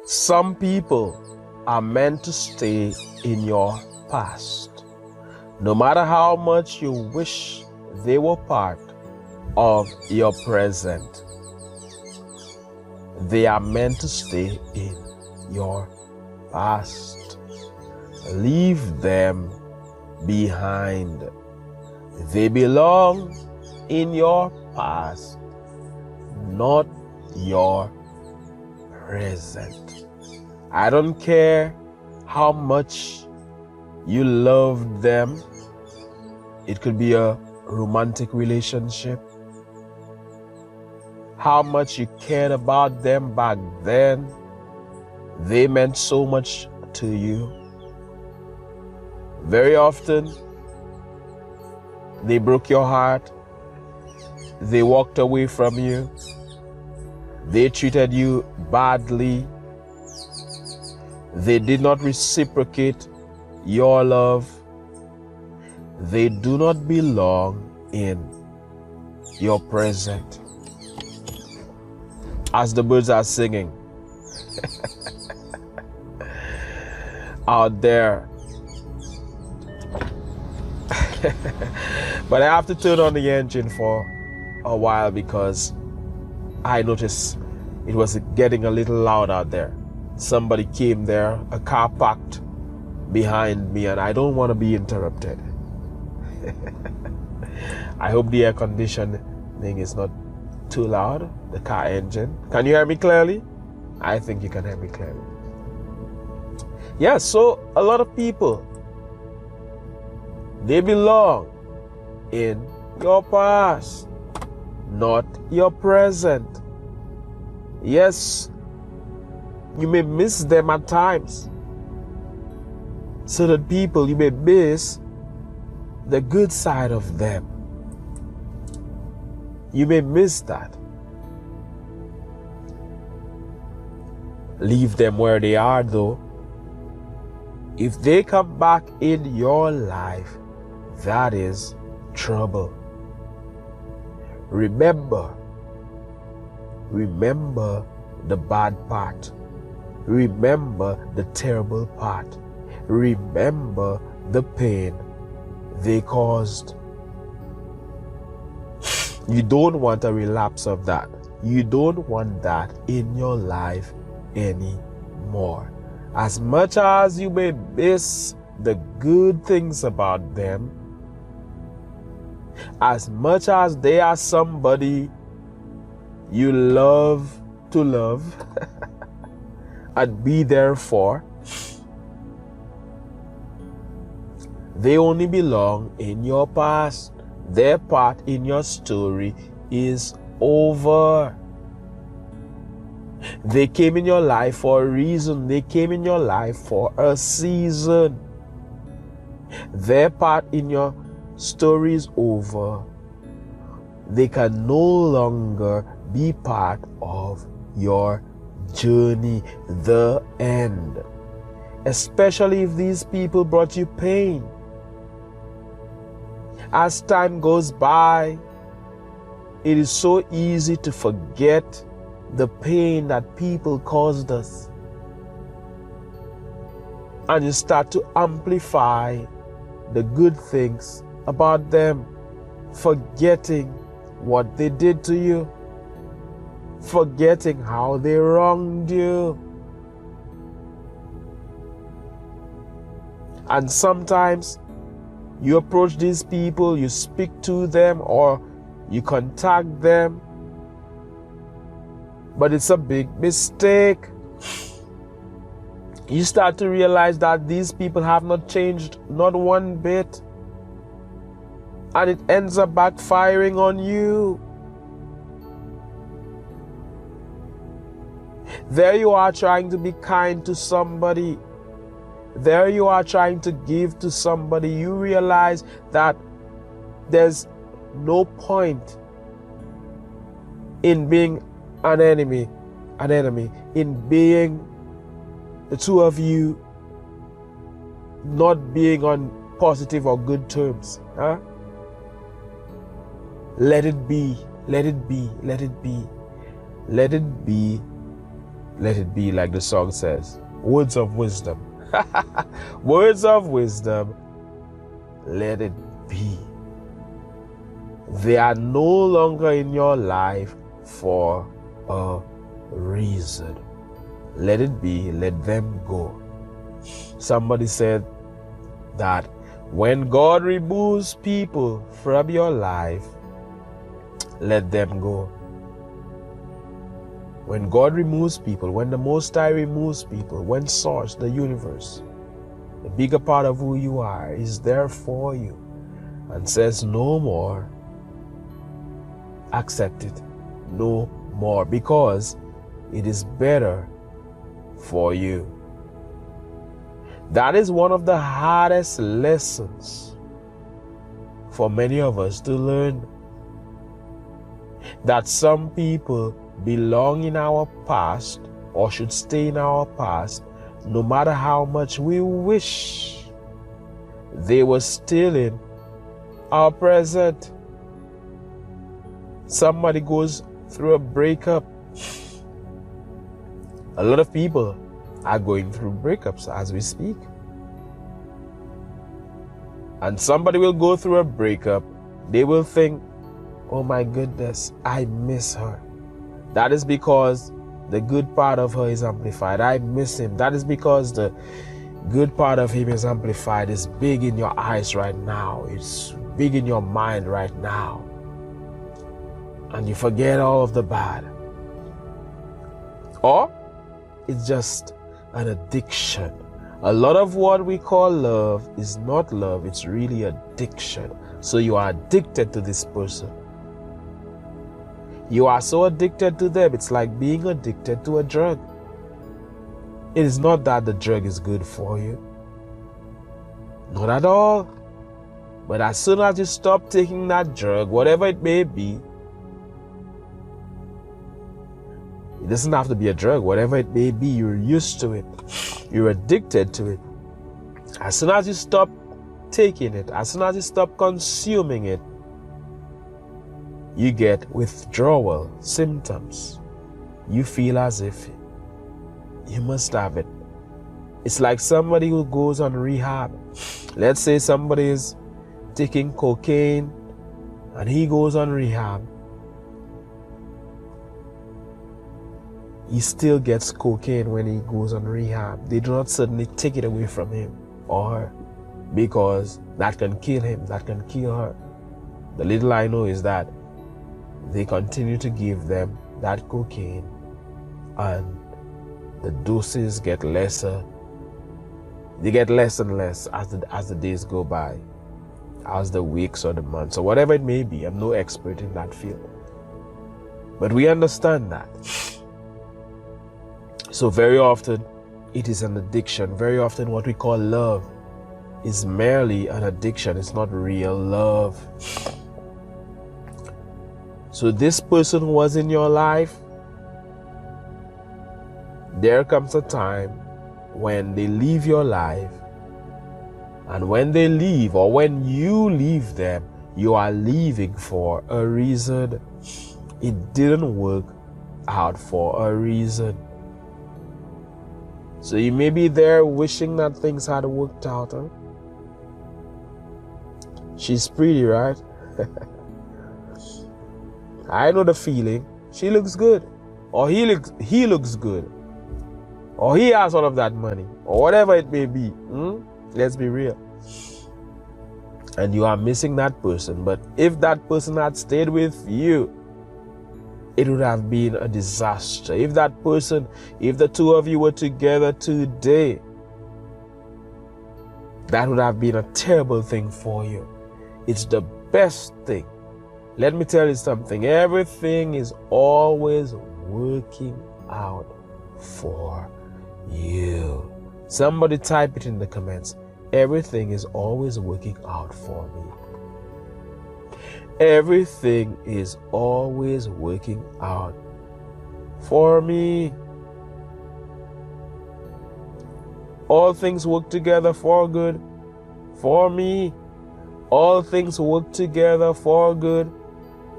Some people are meant to stay in your past. No matter how much you wish they were part of your present, they are meant to stay in your past. Leave them behind. They belong in your past, not your present. I don't care how much you love them. It could be a romantic relationship. How much you cared about them back then. They meant so much to you. Very often, they broke your heart. They walked away from you. They treated you badly. They did not reciprocate your love. They do not belong in your present. As the birds are singing out there. But I have to turn on the engine for a while because I noticed it was getting a little loud out there. Somebody came there, a car parked behind me, and I don't want to be interrupted. I hope the air conditioning is not too loud, the car engine. Can you hear me clearly? I think you can hear me clearly. Yeah, so a lot of people, they belong in your past, not your present. Yes, you may miss them at times. Certain people, you may miss the good side of them. You may miss that. Leave them where they are though. If they come back in your life, that is trouble. Remember the bad part. Remember the terrible part. Remember the pain they caused. You don't want a relapse of that. You don't want that in your life anymore. As much as you may miss the good things about them, as much as they are somebody you love to love and be there for, they only belong in your past. Their part in your story is over. They came in your life for a reason. They came in your life for a season. Their part in your story is over. They can no longer be part of your journey, the end. Especially if these people brought you pain. As time goes by, it is so easy to forget the pain that people caused us. And you start to amplify the good things about them, forgetting what they did to you, forgetting how they wronged you. And sometimes you approach these people, you speak to them, or you contact them, but it's a big mistake. You start to realize that these people have not changed, not one bit, and it ends up backfiring on you. There you are trying to be kind to somebody. There you are trying to give to somebody. You realize that there's no point in being an enemy, in being the two of you not being on positive or good terms. Let it be, let it be, let it be. Let it be let it be, like the song says. Words of wisdom. Words of wisdom, let it be. They are no longer in your life for a reason. Let it be, let them go. Somebody said that when God removes people from your life, let them go. When God removes people, when the Most High removes people, when Source, the universe, the bigger part of who you are, is there for you and says no more, accept it, no more, because it is better for you. That is one of the hardest lessons for many of us to learn. That some people belong in our past or should stay in our past, no matter how much we wish they were still in our present. Somebody goes through a breakup. A lot of people are going through breakups as we speak. And somebody will go through a breakup. They will think, oh my goodness, I miss her. That is because the good part of her is amplified. I miss him. That is because the good part of him is amplified. It's big in your eyes right now. It's big in your mind right now. And you forget all of the bad. Or it's just an addiction. A lot of what we call love is not love. It's really addiction. So you are addicted to this person. You are so addicted to them. It's like being addicted to a drug. It is not that the drug is good for you. Not at all. But as soon as you stop taking that drug, whatever it may be, it doesn't have to be a drug. Whatever it may be, you're used to it. You're addicted to it. As soon as you stop taking it, as soon as you stop consuming it, you get withdrawal symptoms. You feel as if you must have it. It's like somebody who goes on rehab. Let's say somebody is taking cocaine and he goes on rehab. He still gets cocaine when he goes on rehab. They do not suddenly take it away from him or her, because that can kill him, that can kill her. The little I know is that they continue to give them that cocaine, and the doses get lesser. They get less and less as the days go by, as the weeks or the months or whatever it may be. I'm no expert in that field, but we understand that. So very often it is an addiction. Very often what we call love is merely an addiction. It's not real love. So this person who was in your life, there comes a time when they leave your life, and when they leave or when you leave them, you are leaving for a reason. It didn't work out for a reason. So you may be there wishing that things had worked out. Huh? She's pretty, right? I know the feeling. She looks good. Or he looks good. Or he has all of that money. Or whatever it may be. Let's be real. And you are missing that person. But if that person had stayed with you, it would have been a disaster. If that person, if the two of you were together today, that would have been a terrible thing for you. It's the best thing. Let me tell you something. Everything is always working out for you. Somebody type it in the comments. Everything is always working out for me. Everything is always working out for me. All things work together for good for me. All things work together for good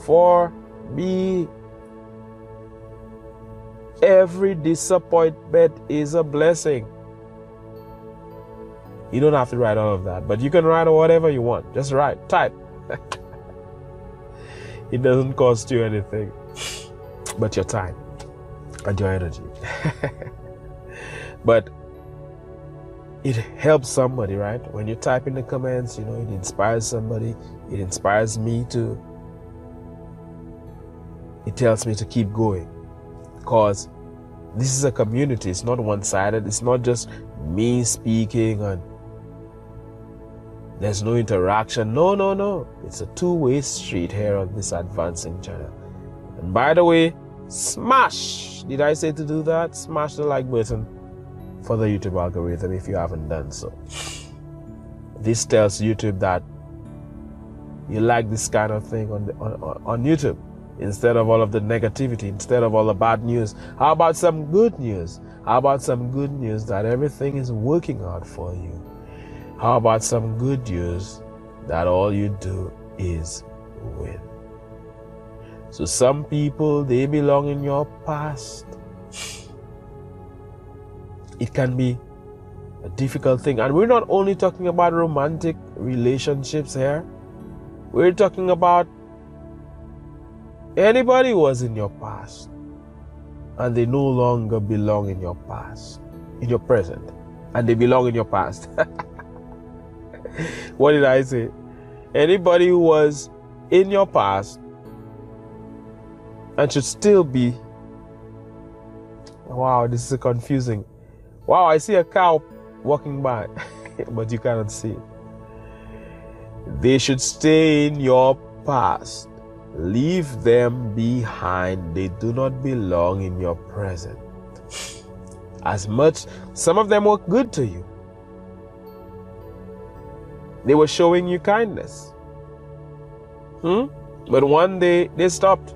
for me. Every disappointment is a blessing. You don't have to write all of that, but you can write whatever you want. Just write, type. It doesn't cost you anything but your time and your energy. But it helps somebody, right? When you type in the comments, it inspires somebody. It inspires me too. It tells me to keep going, because this is a community. It's not one-sided. It's not just me speaking and there's no interaction. No. It's a two-way street here on this advancing channel. And by the way, smash, did I say to do that? Smash the like button for the YouTube algorithm if you haven't done so. This tells YouTube that you like this kind of thing on YouTube, instead of all of the negativity, instead of all the bad news. How about some good news? How about some good news that everything is working out for you? How about some good news that all you do is win? So some people, they belong in your past. It can be a difficult thing. And we're not only talking about romantic relationships here. We're talking about anybody who was in your past and they no longer belong in your past, in your present, and they belong in your past. What did I say? Anybody who was in your past and should still be. Wow, this is confusing. Wow, I see a cow walking by, but you cannot see it. They should stay in your past. Leave them behind. They do not belong in your present. As much, some of them were good to you. They were showing you kindness. But one day they stopped.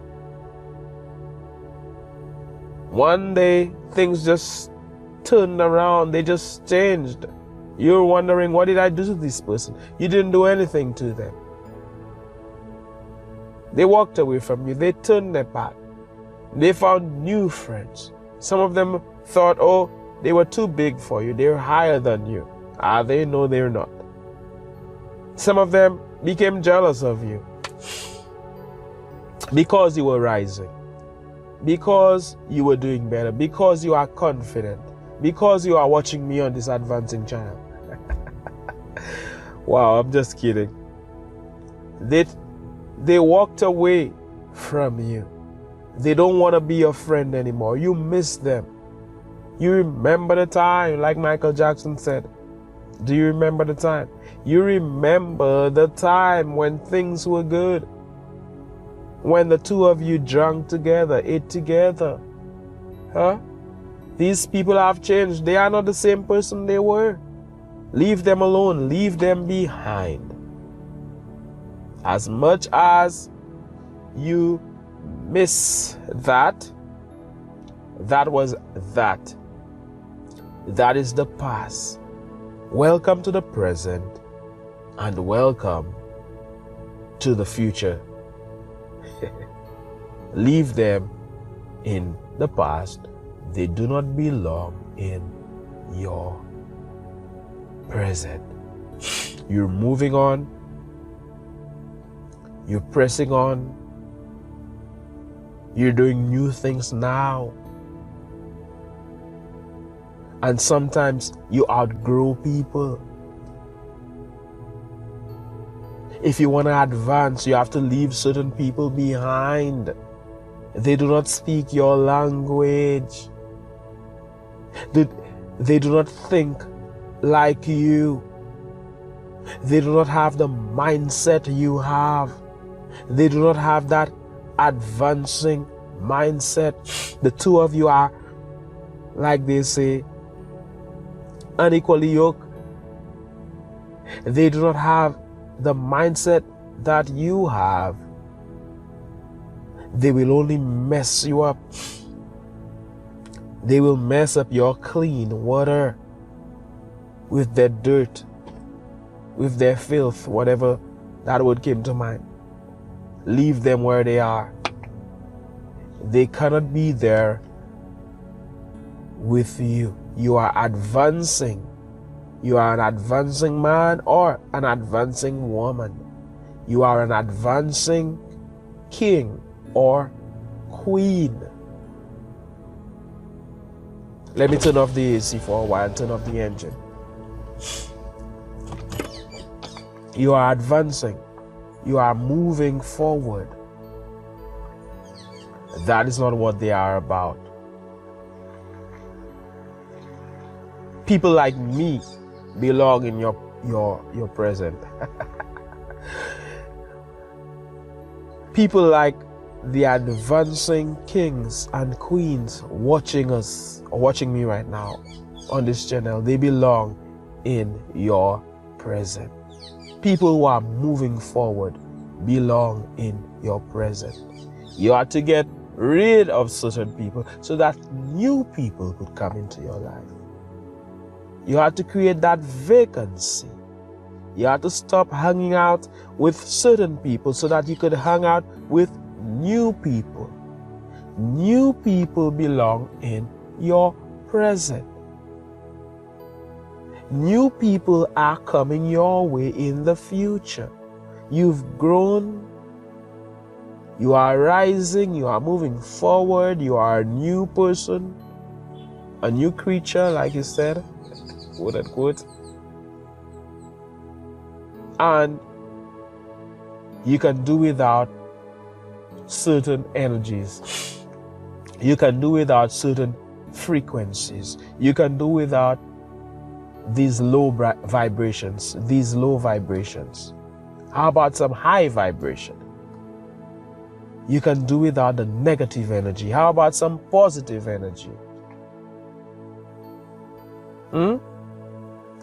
One day things just turned around. They just changed. You're wondering, what did I do to this person? You didn't do anything to them. They walked away from you. They turned their back. They found new friends. Some of them thought, oh, they were too big for you. They're higher than you. Are they? No, they're not. Some of them became jealous of you because you were rising, because you were doing better, because you are confident, because you are watching me on this advancing channel. Wow, I'm just kidding. They walked away from you. They don't want to be your friend anymore. You miss them. You remember the time, like Michael Jackson said. Do you remember the time? You remember the time when things were good. When the two of you drank together, ate together. These people have changed. They are not the same person they were. Leave them alone. Leave them behind. As much as you miss that, that was that. That is the past. Welcome to the present and welcome to the future. Leave them in the past. They do not belong in your present. You're moving on. You're pressing on. You're doing new things now. And sometimes you outgrow people. If you want to advance, you have to leave certain people behind. They do not speak your language. They do not think like you. They do not have the mindset you have. They do not have that advancing mindset. The two of you are, like they say, unequally yoked. They do not have the mindset that you have. They will only mess you up. They will mess up your clean water with their dirt, with their filth, whatever that word came to mind. Leave them where they are. They cannot be there with you. You are advancing. You are an advancing man or an advancing woman. You are an advancing king or queen. Let me turn off the AC for a while and turn off the engine. You are advancing. You are moving forward. That is not what they are about. People like me belong in your present. People like the advancing kings and queens watching us, or watching me right now on this channel, they belong in your present. People who are moving forward belong in your present. You are to get rid of certain people so that new people could come into your life. You have to create that vacancy. You have to stop hanging out with certain people so that you could hang out with new people. New people belong in your present. New people are coming your way in the future. You've grown. You are rising. You are moving forward. You are a new person, a new creature, like you said, quote unquote. And you can do without certain energies. You can do without certain frequencies. You can do without these low vibrations, these low vibrations. How about some high vibration? You can do without the negative energy. How about some positive energy?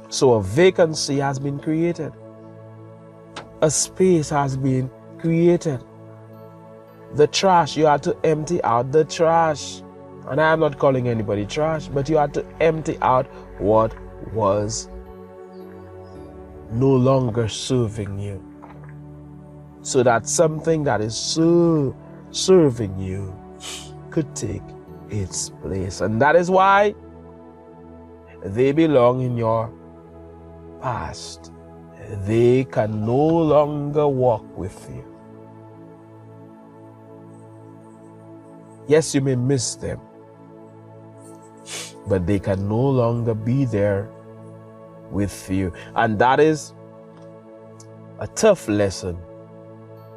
So a vacancy has been created. A space has been created. The trash, you have to empty out the trash. And I am not calling anybody trash, but you have to empty out what was no longer serving you, so that something that is serving you could take its place. And that is why they belong in your past. They can no longer walk with you. Yes, you may miss them, but they can no longer be there with you. And that is a tough lesson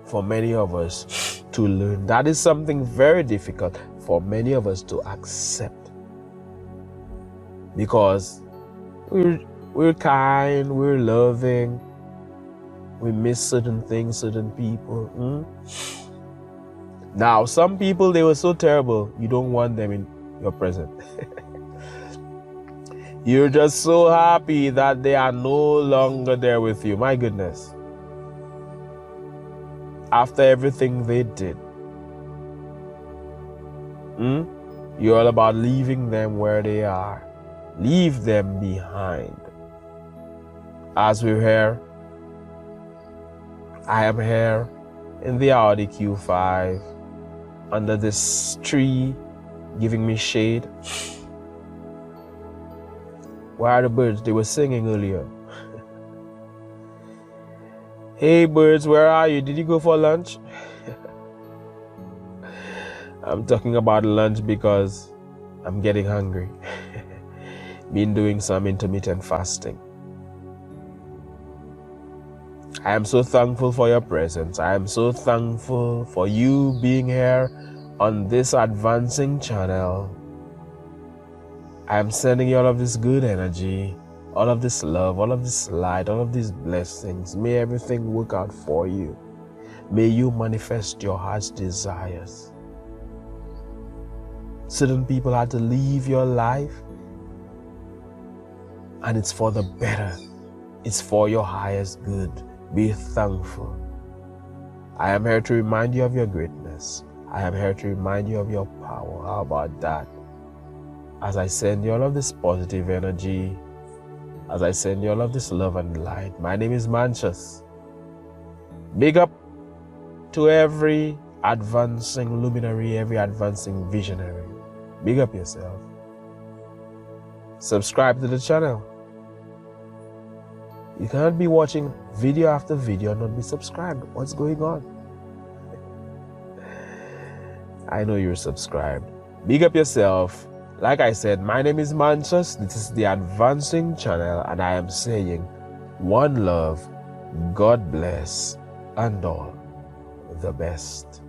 for many of us to learn. That is something very difficult for many of us to accept, because we're kind, we're loving, we miss certain things, certain people. Now, some people, they were so terrible, you don't want them in your present. You're just so happy that they are no longer there with you. My goodness. After everything they did, you're all about leaving them where they are. Leave them behind. As we're here, I am here in the Audi Q5 under this tree giving me shade. Where are the birds? They were singing earlier. Hey birds, where are you? Did you go for lunch? I'm talking about lunch because I'm getting hungry. Been doing some intermittent fasting. I am so thankful for your presence. I am so thankful for you being here on this advancing channel. I am sending you all of this good energy, all of this love, all of this light, all of these blessings. May everything work out for you. May you manifest your heart's desires. Certain people had to leave your life, and it's for the better. It's for your highest good. Be thankful. I am here to remind you of your greatness. I am here to remind you of your power. How about that? As I send you all of this positive energy, as I send you all of this love and light. My name is Mantius. Big up to every advancing luminary, every advancing visionary. Big up yourself. Subscribe to the channel. You cannot be watching video after video and not be subscribed. What's going on? I know you're subscribed. Big up yourself. Like I said, my name is Mantius. This is the Advancing channel, and I am saying one love, God bless, and all the best.